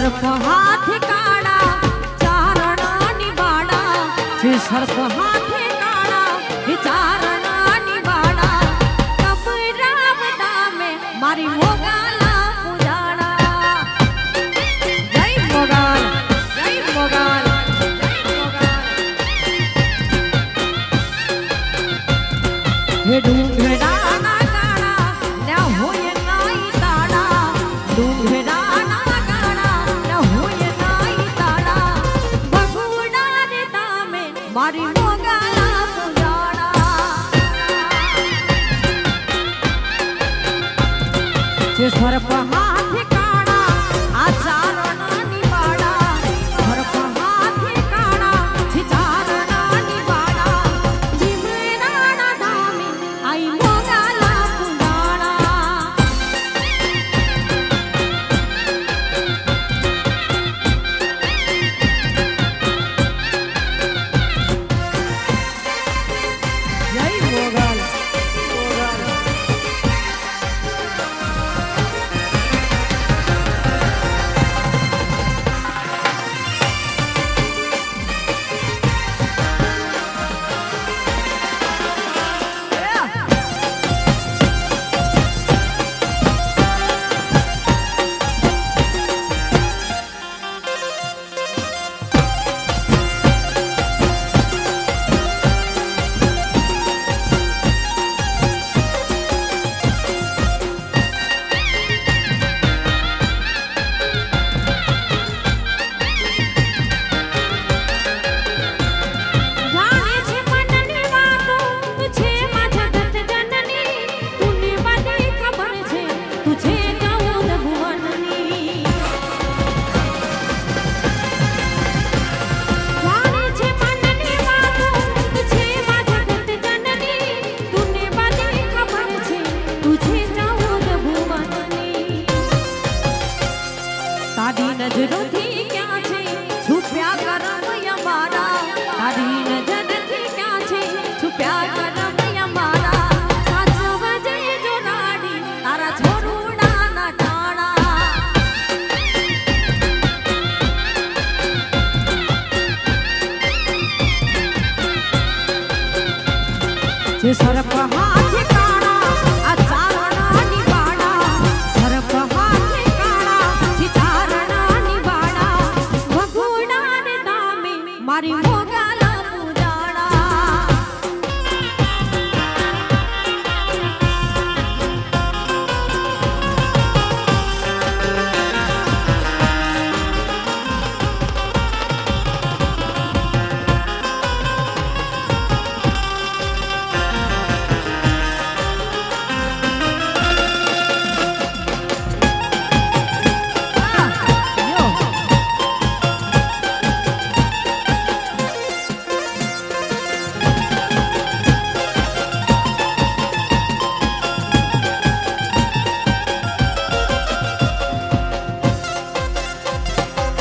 सर्प हाथ काड़ा चारणा निबाड़ा छे सर्प हाथ काड़ा चारणा निबाड़ा कब राम दामे मारी मोगाला पुजाड़ा जय मोगाल जय मोगाल हे डूंगड़ा ना काड़ा न होय नाई ताड़ा डूंगड़ा ना काड़ा न होय नाई ताड़ा भगुड़ा रे दामे मारी मोगाला पुजाड़ा जे सर्प हाथ काड़ा आचारणा निबाड़ा सर्प हाथ काड़ा छे चारणा निबाड़ा भीमराणा धामे आई मोगाला पुजाड़ा जय मोगाल मोगाल जाने छे मननी वातो तुझे मां जगत जननी तूने बधी खबर छे तुझे 14 भुवननी जाने छे मननी वातो तुझे मां जगत जननी तूने बधी खबर छे तुझे 14 भुवननी तारी नजरोथी क्या छे छुप्या करम यमारा तारी नजरथी क्या छे छुप्या करम यमारा साचवजे जो राडी तारा छोरुड़ा ना टाणा जे सर्प हाथ काड़ा आचारणा निबाड़ा सर्प हाथ काड़ा छे चारणा निबाड़ा भगुड़ा रे दामे मारी मोगाला पुजाड़ा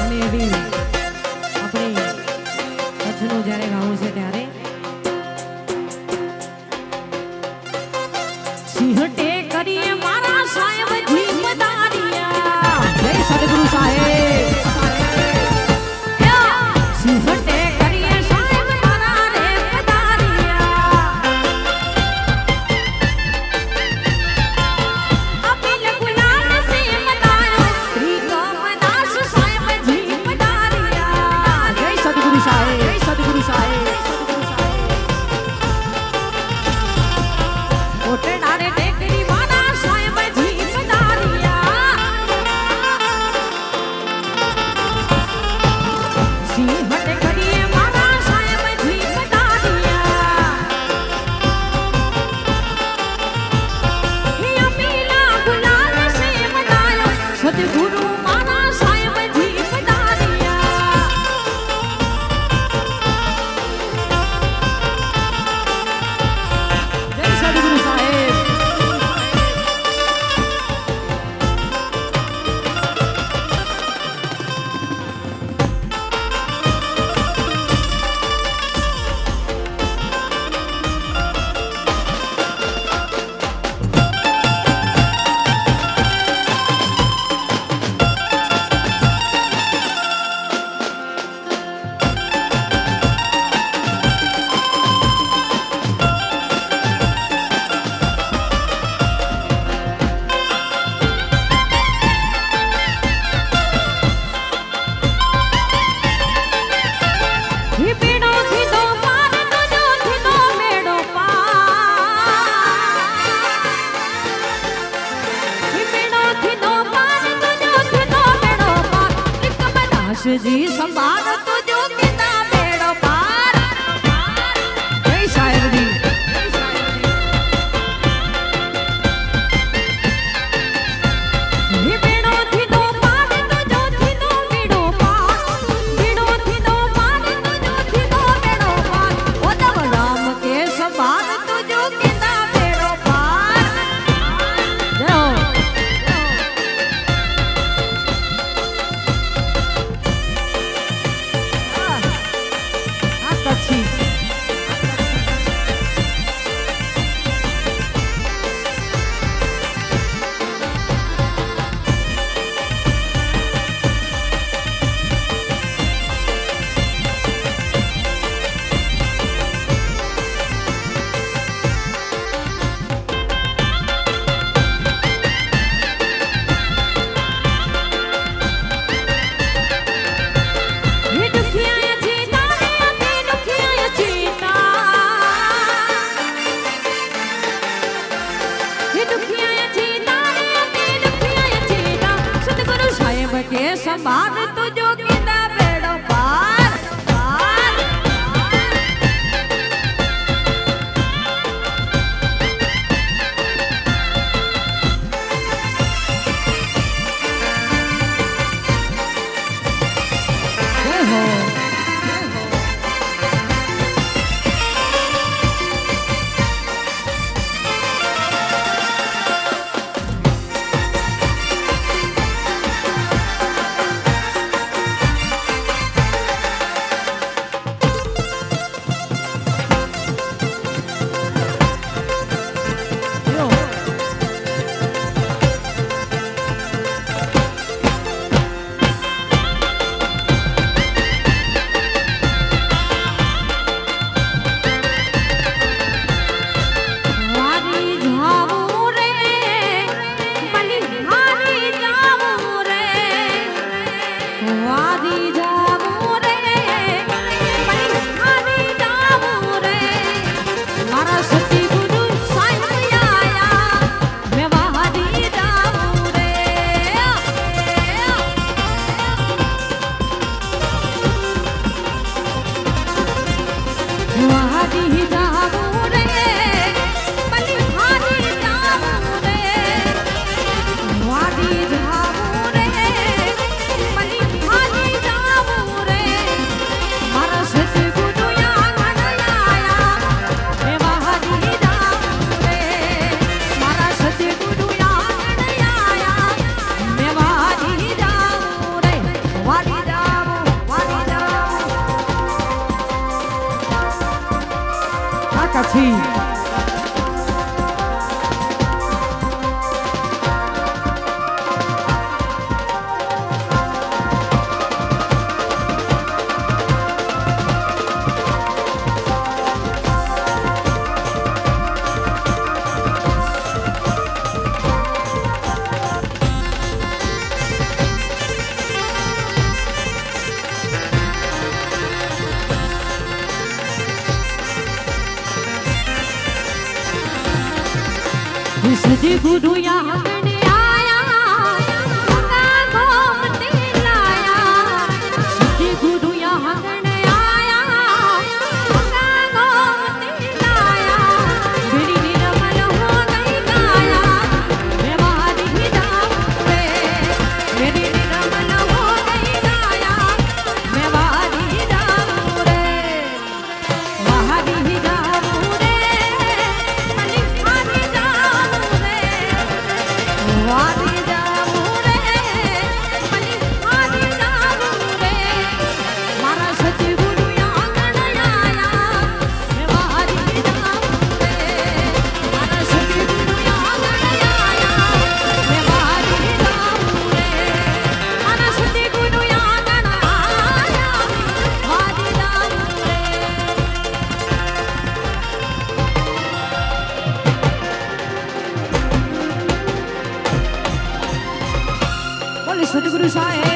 અને એવી આપણે કચ્છનું જ્યારે ગાવું છે ત્યારે સિંહટે કરીએ મારા સાહેબ જીમદારિયા જય સદગુરુ સાહેબ સિંહટે કરીએ સાહેબ મારા રે પધારિયા અપિલ ગુલાલ સે મદાયો ત્રિકમ દાસ સાહેબ જીમદારિયા જય સદગુરુ સાહેબ જય સદગુરુ સાહેબ जी संभाल तुझो किता बेड़ो पार जय शायर जी बेड़ो थी दो पार तुझो थी दो बेड़ो पार बेड़ो थी दो पार तुझो थी दो बेड़ो पार ओ तब राम के संभाल तुझो किता बेड़ो पार जय हो के संभाल तुझो किता बेड़ो पार पार जय हो Kati. सजी गुरु यहाँ करने आया गंगा गोमती लाया सजी गुरु यहाँ करने आया गंगा गोमती लाया मेरी निर्मल हो गई काया मैं बाहर ही जाऊँ रे मेरी निर्मल हो गई काया मैं बाहर ही जाऊँ रे बाहर ही जाऊँ रे सतगुरु साहेब